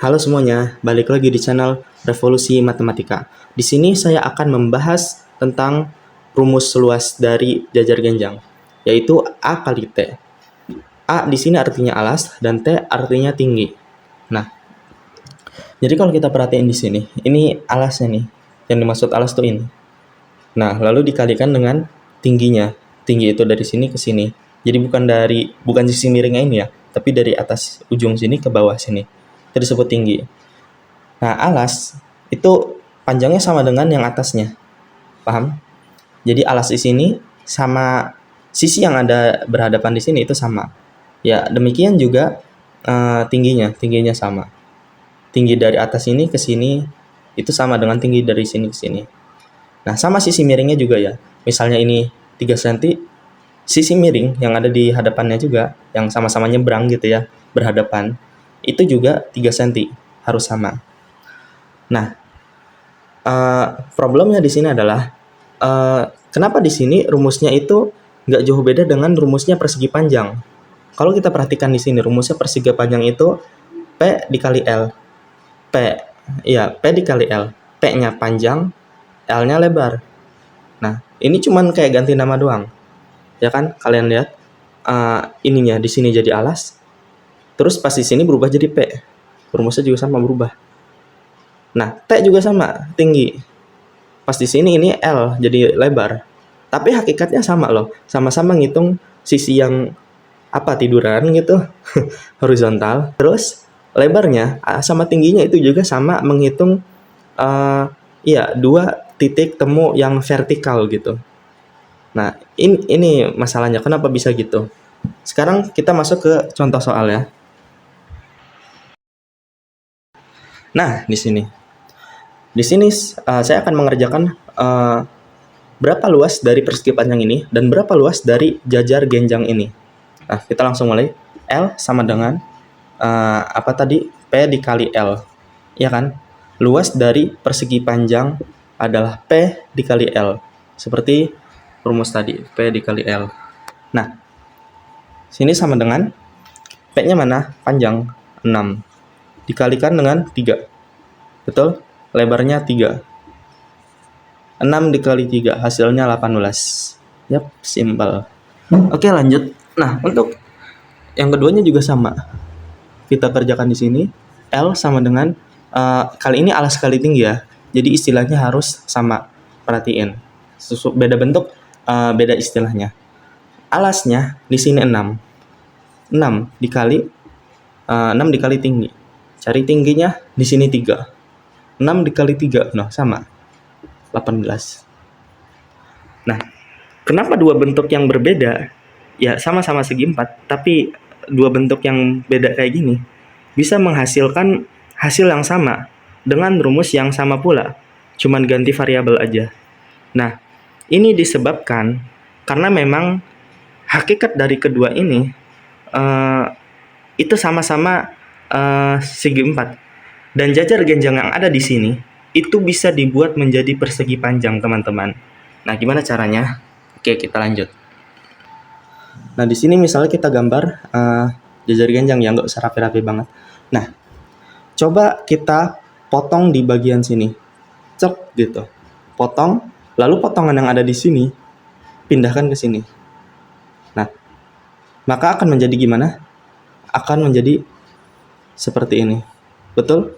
Halo semuanya, balik lagi di channel Revolusi Matematika. Di sini saya akan membahas tentang rumus luas dari jajar genjang, yaitu A kali T. A di sini artinya alas dan T artinya tinggi. Nah, jadi kalau kita perhatiin di sini, ini alasnya nih. Yang dimaksud alas tuh ini. Nah, lalu dikalikan dengan tingginya. Tinggi itu dari sini ke sini. Jadi bukan sisi miringnya ini ya, tapi dari atas ujung sini ke bawah sini. Itu disebut tinggi. Nah, alas itu panjangnya sama dengan yang atasnya. Paham? Jadi alas di sini sama sisi yang ada berhadapan di sini itu sama. Ya, demikian juga tingginya sama. Tinggi dari atas ini ke sini itu sama dengan tinggi dari sini ke sini. Nah, sama sisi miringnya juga ya. Misalnya ini 3 cm, sisi miring yang ada di hadapannya juga, yang sama-sama nyebrang gitu ya, berhadapan, itu juga 3 cm, harus sama. Nah, problemnya di sini adalah, kenapa di sini rumusnya itu nggak jauh beda dengan rumusnya persegi panjang. Kalau kita perhatikan di sini, rumusnya persegi panjang itu P dikali L. P dikali L. P-nya panjang, L-nya lebar. Nah, ini cuman kayak ganti nama doang. Ya kan? Kalian lihat, ininya di sini jadi alas, terus pas di sini berubah jadi P. Rumusnya juga sama berubah. Nah, T juga sama, tinggi. Pas di sini ini L jadi lebar. Tapi hakikatnya sama loh. Sama-sama ngitung sisi yang tiduran gitu, horizontal. Terus lebarnya sama tingginya itu juga sama menghitung dua titik temu yang vertikal gitu. Nah, ini masalahnya. Kenapa bisa gitu? Sekarang kita masuk ke contoh soal ya. Nah, di sini saya akan mengerjakan berapa luas dari persegi panjang ini dan berapa luas dari jajar genjang ini. Nah, kita langsung mulai. L sama dengan P dikali L, ya kan? Luas dari persegi panjang adalah P dikali L, seperti rumus tadi, P dikali L. Nah, sini sama dengan P-nya mana? Panjang, 6. Dikalikan dengan 3. Betul? Lebarnya 3. 6 dikali 3, hasilnya 18. Yap, simpel. Oke, lanjut. Nah, untuk yang keduanya juga sama. Kita kerjakan di sini. L sama dengan, kali ini alas kali tinggi ya. Jadi istilahnya harus sama. Perhatiin. Beda bentuk, beda istilahnya. Alasnya di sini 6. 6 dikali tinggi. Cari tingginya di sini 3. 6 dikali 3, sama. 18. Nah, kenapa dua bentuk yang berbeda, ya sama-sama segi 4, tapi dua bentuk yang beda kayak gini, bisa menghasilkan hasil yang sama, dengan rumus yang sama pula, cuman ganti variabel aja. Nah, ini disebabkan karena memang hakikat dari kedua ini, itu sama-sama segi 4. Dan jajar genjang yang ada di sini itu bisa dibuat menjadi persegi panjang, teman-teman. Nah, gimana caranya? Oke, kita lanjut. Nah, di sini misalnya kita gambar jajar genjang yang nggak usah rapi-rapi banget. Nah, coba kita potong di bagian sini. Cek gitu. Potong, lalu potongan yang ada di sini pindahkan ke sini. Nah, maka akan menjadi gimana? Akan menjadi seperti ini. Betul?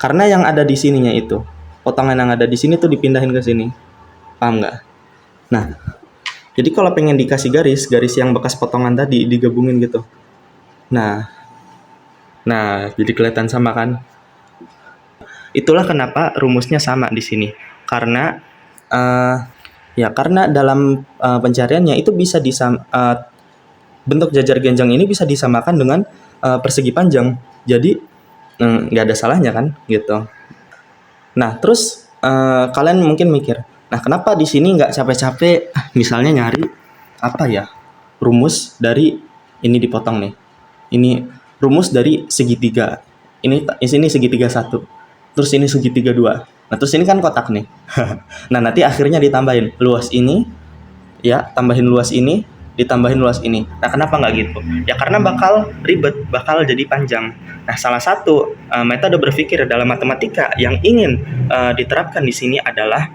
Karena yang ada di sininya itu, potongan yang ada di sini tuh dipindahin ke sini. Paham nggak? Nah, jadi kalau pengen dikasih garis yang bekas potongan tadi digabungin gitu. Nah, jadi kelihatan sama kan? Itulah kenapa rumusnya sama di sini. Karena karena dalam pencariannya itu bisa bentuk jajar genjang ini bisa disamakan dengan persegi panjang. Jadi nggak ada salahnya kan gitu. Nah, terus kalian mungkin mikir, nah kenapa di sini nggak capek-capek misalnya nyari rumus dari ini dipotong nih. Ini rumus dari segitiga. Ini segitiga 1. Terus ini segitiga 2. Nah, terus ini kan kotak nih. Nah, nanti akhirnya ditambahin luas ini ya, tambahin luas ini ditambahin luas ini. Nah, kenapa nggak gitu? Ya karena bakal ribet, bakal jadi panjang. Nah, salah satu metode berpikir dalam matematika yang ingin diterapkan di sini adalah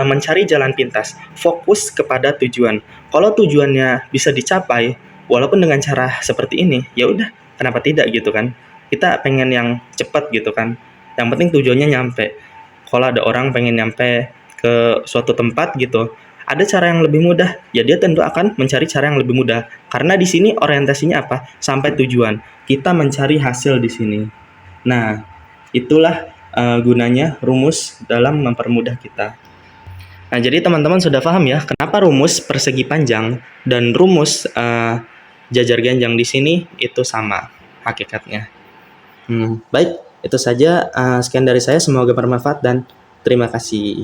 mencari jalan pintas, fokus kepada tujuan. Kalau tujuannya bisa dicapai, walaupun dengan cara seperti ini, ya udah, kenapa tidak gitu kan? Kita pengen yang cepat gitu kan. Yang penting tujuannya nyampe. Kalau ada orang pengen nyampe ke suatu tempat gitu, ada cara yang lebih mudah, ya dia tentu akan mencari cara yang lebih mudah. Karena di sini orientasinya apa? Sampai tujuan. Kita mencari hasil di sini. Nah, itulah gunanya rumus dalam mempermudah kita. Nah, jadi teman-teman sudah paham ya, kenapa rumus persegi panjang dan rumus jajar ganjang di sini itu sama hakikatnya. Baik, itu saja sekian dari saya. Semoga bermanfaat dan terima kasih.